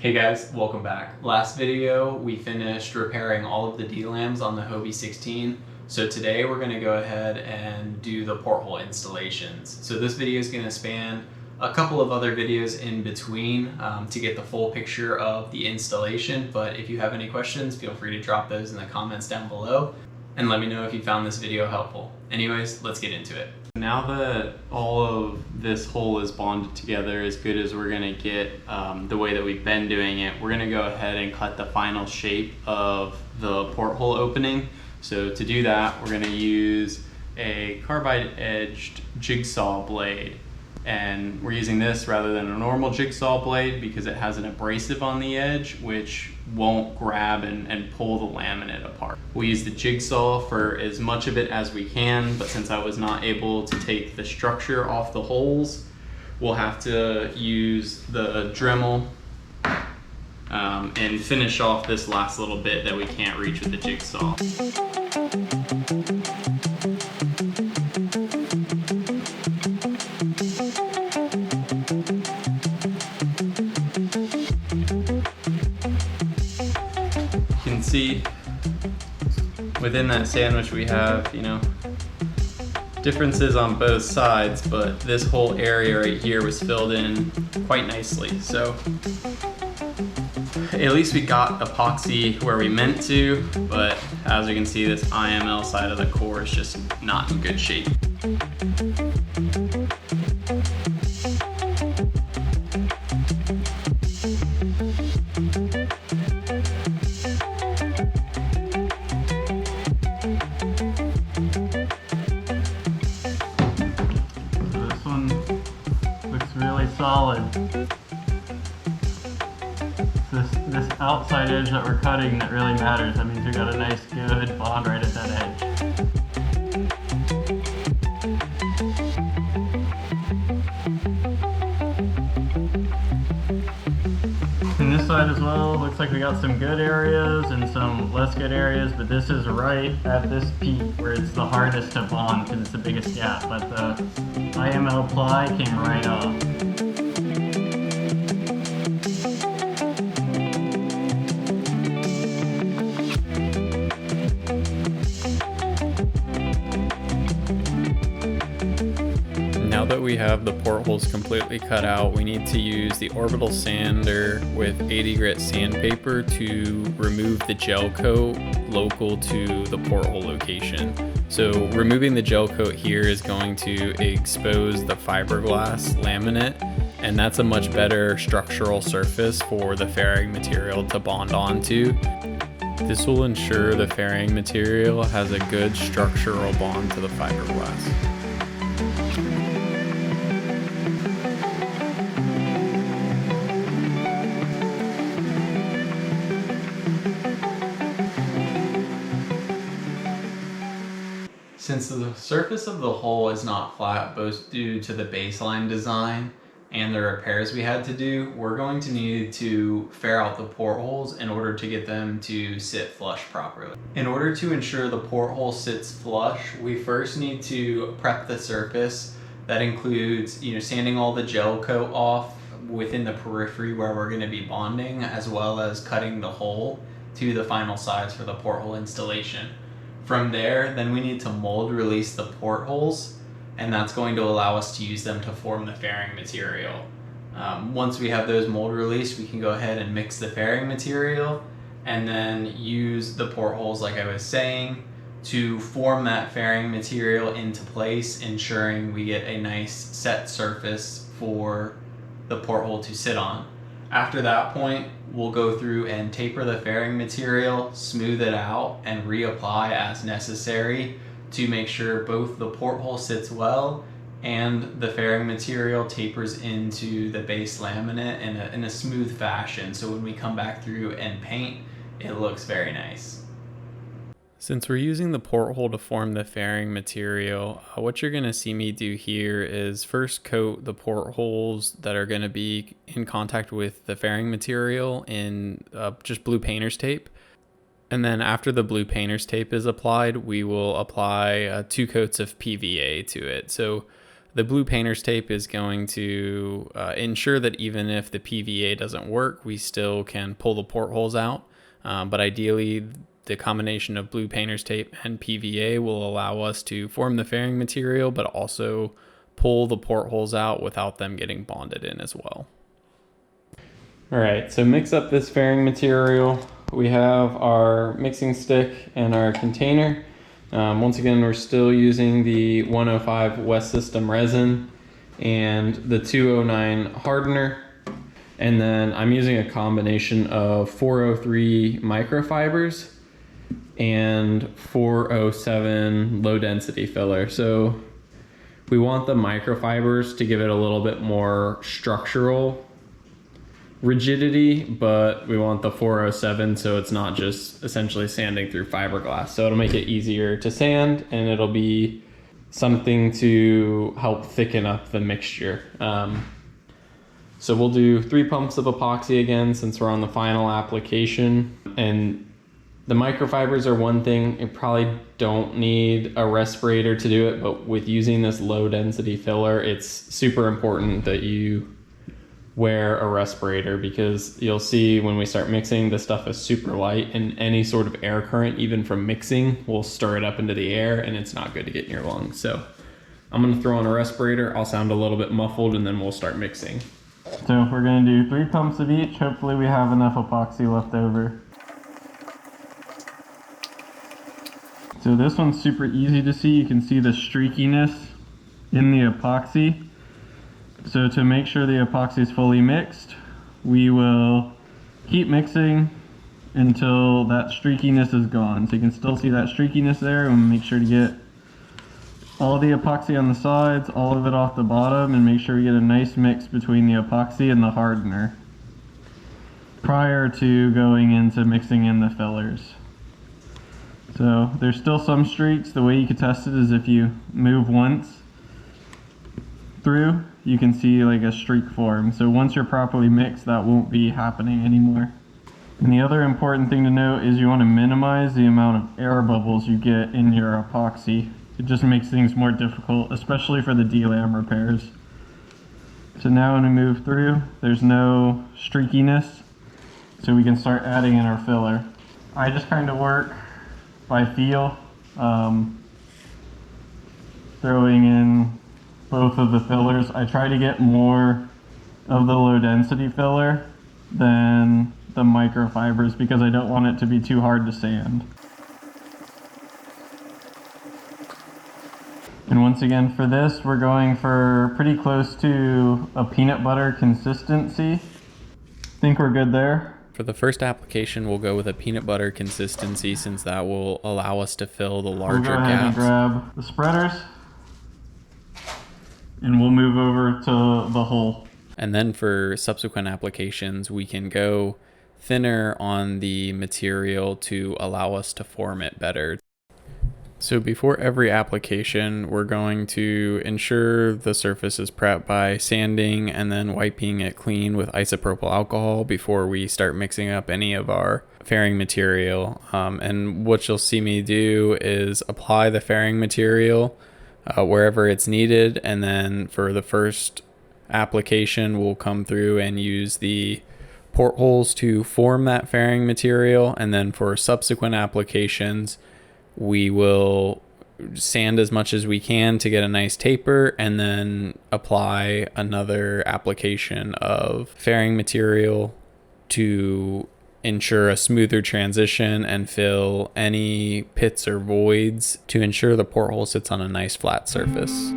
Hey guys, welcome back. Last video we finished repairing all of the delams on the Hobie 16. So today we're going to go ahead and do the porthole installations. So this video is going to span a couple of other videos in between to get the full picture of the installation. But if you have any questions, feel free to drop those in the comments down below and let me know if you found this video helpful. Anyways, let's get into it. Now that all of this hole is bonded together as good as we're gonna get the way that we've been doing it, we're gonna go ahead and cut the final shape of the porthole opening. So to do that, we're gonna use a carbide edged jigsaw blade. And we're using this rather than a normal jigsaw blade because it has an abrasive on the edge which won't grab and pull the laminate apart. We use the jigsaw for as much of it as we can, but since I was not able to take the structure off the holes, we'll have to use the Dremel and finish off this last little bit that we can't reach with the jigsaw. See within that sandwich we have, differences on both sides, but this whole area right here was filled in quite nicely. So at least we got epoxy where we meant to, but as you can see, this IML side of the core is just not in good shape. Solid. This outside edge that we're cutting that really matters. That means we got a nice good bond right at that edge. And this side as well, looks like we got some good areas and some less good areas, but this is right at this peak where it's the hardest to bond because it's the biggest gap, but the IML ply came right off. Now that we have the portholes completely cut out, we need to use the orbital sander with 80 grit sandpaper to remove the gel coat local to the porthole location. So removing the gel coat here is going to expose the fiberglass laminate, and that's a much better structural surface for the fairing material to bond onto. This will ensure the fairing material has a good structural bond to the fiberglass. Since the surface of the hole is not flat, both due to the baseline design and the repairs we had to do, we're going to need to fair out the portholes in order to get them to sit flush properly. In order to ensure the porthole sits flush, we first need to prep the surface. That includes, sanding all the gel coat off within the periphery where we're going to be bonding, as well as cutting the hole to the final size for the porthole installation. From there, then we need to mold release the portholes, and that's going to allow us to use them to form the fairing material. Once we have those mold released, we can go ahead and mix the fairing material and then use the portholes, like I was saying, to form that fairing material into place, ensuring we get a nice set surface for the porthole to sit on. After that point, we'll go through and taper the fairing material, smooth it out, and reapply as necessary to make sure both the porthole sits well and the fairing material tapers into the base laminate in a smooth fashion. So when we come back through and paint, it looks very nice. Since we're using the porthole to form the fairing material, what you're going to see me do here is first coat the portholes that are going to be in contact with the fairing material in just blue painter's tape. And then after the blue painter's tape is applied, we will apply 2 coats of PVA to it. So The blue painter's tape is going to ensure that even if the PVA doesn't work, we still can pull the portholes out. But ideally, the combination of blue painter's tape and PVA will allow us to form the fairing material, but also pull the portholes out without them getting bonded in as well. All right, so mix up this fairing material. We have our mixing stick and our container. Once again, we're still using the 105 West System resin and the 209 hardener. And then I'm using a combination of 403 microfibers and 407 low density filler. So we want the microfibers to give it a little bit more structural rigidity, but we want the 407 so it's not just essentially sanding through fiberglass. So it'll make it easier to sand, and it'll be something to help thicken up the mixture. So we'll do 3 pumps of epoxy again since we're on the final application. And the microfibers are one thing. You probably don't need a respirator to do it, but with using this low density filler, it's super important that you wear a respirator, because you'll see when we start mixing, the stuff is super light, and any sort of air current, even from mixing, will stir it up into the air, and it's not good to get in your lungs. So I'm gonna throw on a respirator. I'll sound a little bit muffled, and then we'll start mixing. So we're gonna do 3 pumps of each. Hopefully we have enough epoxy left over. So this one's super easy to see. You can see the streakiness in the epoxy. So to make sure the epoxy is fully mixed, we will keep mixing until that streakiness is gone. So you can still see that streakiness there, and make sure to get all the epoxy on the sides, all of it off the bottom, and make sure we get a nice mix between the epoxy and the hardener prior to going into mixing in the fillers. So there's still some streaks. The way you can test it is if you move once through, you can see like a streak form. So once you're properly mixed, that won't be happening anymore. And the other important thing to note is you want to minimize the amount of air bubbles you get in your epoxy. It just makes things more difficult, especially for the delam repairs. So now when we move through, there's no streakiness, so we can start adding in our filler. I just kind of work by feel, throwing in both of the fillers. I try to get more of the low density filler than the microfibers because I don't want it to be too hard to sand. And once again for this, we're going for pretty close to a peanut butter consistency. Think we're good there. For the first application, we'll go with a peanut butter consistency, since that will allow us to fill the larger We'll go ahead gaps. and grab the spreaders, and we'll move over to the hole. And then for subsequent applications, we can go thinner on the material to allow us to form it better. So before every application, we're going to ensure the surface is prepped by sanding and then wiping it clean with isopropyl alcohol before we start mixing up any of our fairing material. And what you'll see me do is apply the fairing material wherever it's needed, and then for the first application, we'll come through and use the portholes to form that fairing material, and then for subsequent applications, we will sand as much as we can to get a nice taper, and then apply another application of fairing material to ensure a smoother transition and fill any pits or voids to ensure the porthole sits on a nice flat surface.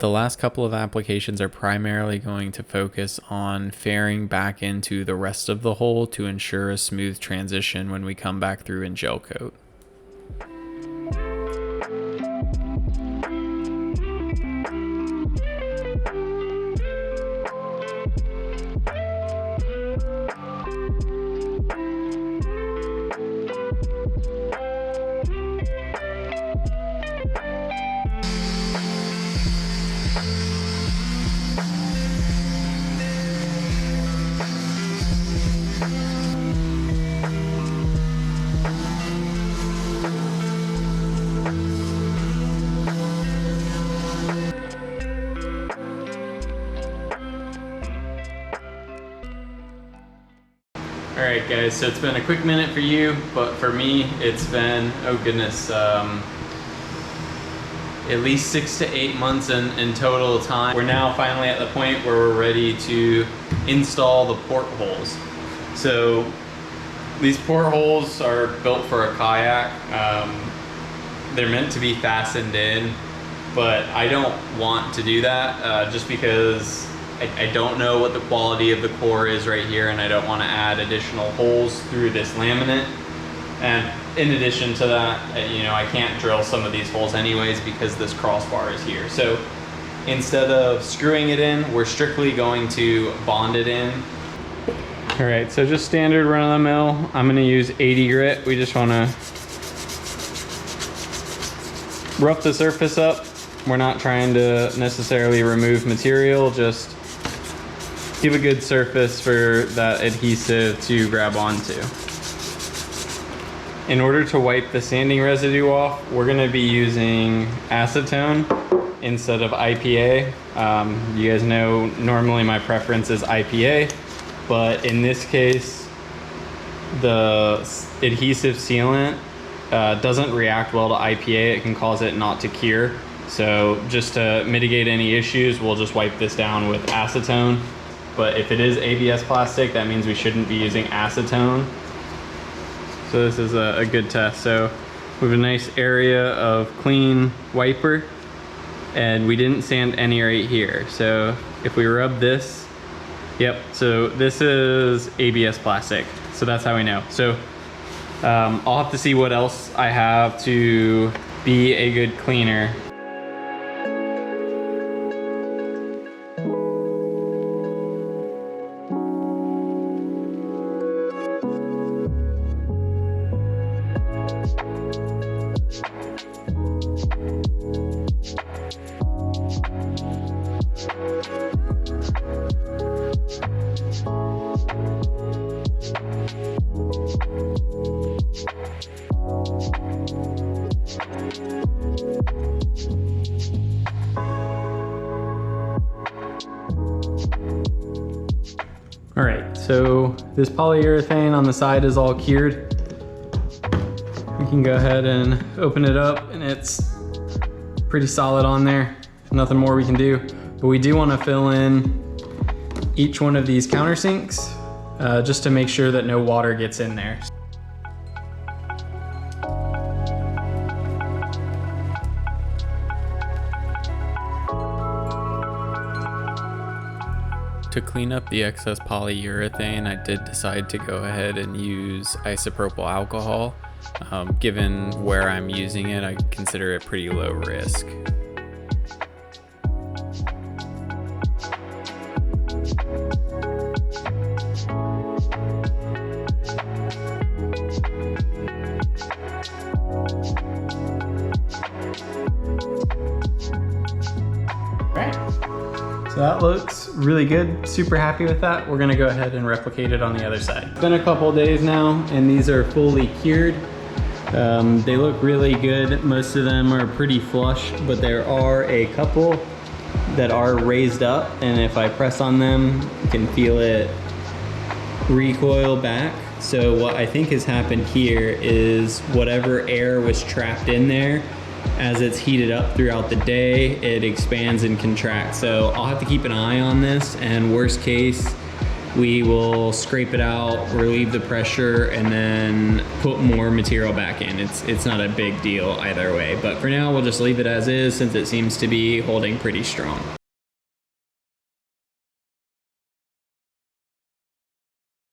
The last couple of applications are primarily going to focus on fairing back into the rest of the hole to ensure a smooth transition when we come back through and gel coat. Alright guys, so it's been a quick minute for you, but for me it's been, oh goodness, at least 6 to 8 months in total time. We're now finally at the point where we're ready to install the portholes. So these portholes are built for a kayak. They're meant to be fastened in, but I don't want to do that just because I don't know what the quality of the core is right here, and I don't want to add additional holes through this laminate. And in addition to that, you know, I can't drill some of these holes anyways because this crossbar is here. So instead of screwing it in, we're strictly going to bond it in. All right, so just standard run of the mill. I'm gonna use 80 grit. We just wanna rough the surface up. We're not trying to necessarily remove material, just give a good surface for that adhesive to grab onto. In order to wipe the sanding residue off, we're gonna be using acetone instead of IPA. You guys know normally my preference is IPA, but in this case, the adhesive sealant doesn't react well to IPA. It can cause it not to cure. So just to mitigate any issues, we'll just wipe this down with acetone. But if it is ABS plastic, that means we shouldn't be using acetone. So this is a good test. So we have a nice area of clean wiper, and we didn't sand any right here. So if we rub this, yep, so this is ABS plastic. So that's how we know. So I'll have to see what else I have to be a good cleaner. All right, so this polyurethane on the side is all cured. We can go ahead and open it up, and it's pretty solid on there. Nothing more we can do, but we do want to fill in each one of these countersinks just to make sure that no water gets in there. To clean up the excess polyurethane, I did decide to go ahead and use isopropyl alcohol. Given where I'm using it, I consider it pretty low risk. So that looks really good, super happy with that. We're gonna go ahead and replicate it on the other side. It's been a couple days now, and these are fully cured. They look really good. Most of them are pretty flush, but there are a couple that are raised up, and if I press on them, you can feel it recoil back. So what I think has happened here is whatever air was trapped in there, as it's heated up throughout the day, it expands and contracts. So I'll have to keep an eye on this, and worst case, we will scrape it out, relieve the pressure, and then put more material back in. It's not a big deal either way, but for now we'll just leave it as is since it seems to be holding pretty strong.